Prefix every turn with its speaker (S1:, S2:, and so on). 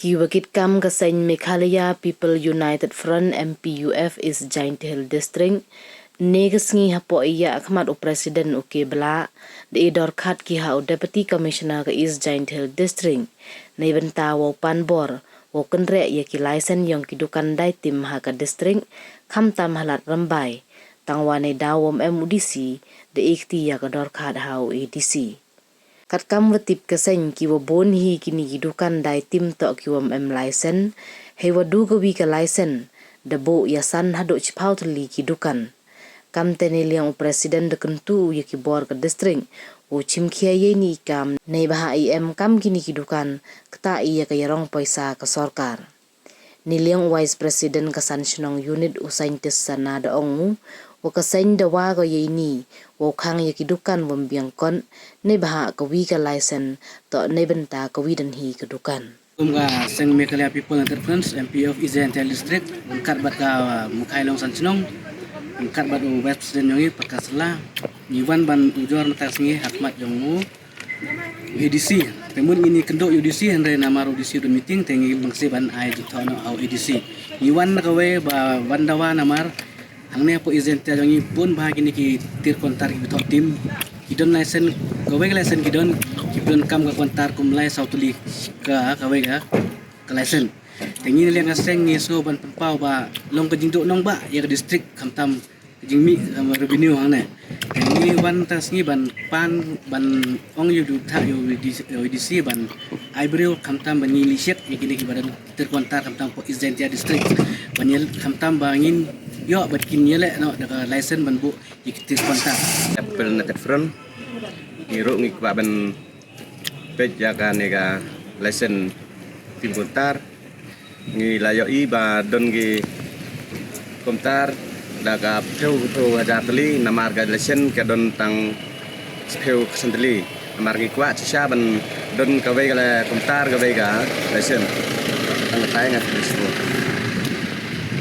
S1: Kiwakit kam kasing Meghalaya People United Front MPUF is Giant Hill District. Negas ngi hapo iya akmat o Presiden o Kebla. De idor kat ki ha o Deputy Commissioner ke is Giant Hill District. Na ibenta wo panbor. Wo kenre ya ki license yang kidukan dai tim ha ka district. Kam tam halat rambai. Tangwane dawom MUDC. De ikti ya ka dor kat ha o ADC. Kat kam watip kaseng kiwa bon hi kini gidukan dai tim to kiwam license he wadu ga wi ka license de bo ya san hado chipau tli gidukan kam tene liang presiden de kentu ya ki bor ka district o chimkhia ye ni kam nei bah im kam kini gidukan kta iya ka yarong paisa ka sarkar ni liang vice president ka sansionong unit o scientist sana da ongu o kaseng da wa ga ye ni wo khang ya kidukan wambiang kon ne baha ka wi ka license to ne benta ka wi dan hi kidukan
S2: Kumga seng Meghalaya People Enterprise MPUF is Giant Hill District kat bat ka Mukhailong Sanchunong kat bat Vice President yongi pakasla niwan ban ujor matas ngi hakmat yongu ADC temun ini kendo UDC andre nama UDC do meeting tengi bangsi ban ai jitono au ADC niwan kawe ba bandawa namar hangne po izent yongi pun bahagi ni ki tir kontar ki betok tim kidon license kawe license kidon kam ka kontar kumlai sautuli ka kawe ka license tengi liang aseng ngi so ban pau ba long ka jingdo nong ba ya district kamtam jingmi revenue hangne tengi ban tas ngi ban pan ban ong yudu tha UDC ban aibril kamtam ban ngi lisek yakini ki badan tir kontar kamtam po izent ya district banil kamtam bangin yo batkin yele no daga license ban bu ikitis kontak
S3: Apple United Front ngiro ngi kwa ban pej jaga nega license tim kontar ngi layo i ba don gi kontar daga peu jatli namar ga license ke don tang peu sendeli namar gi kwa cha ban don ka ve ga kontar ga ve ga license ang tay nga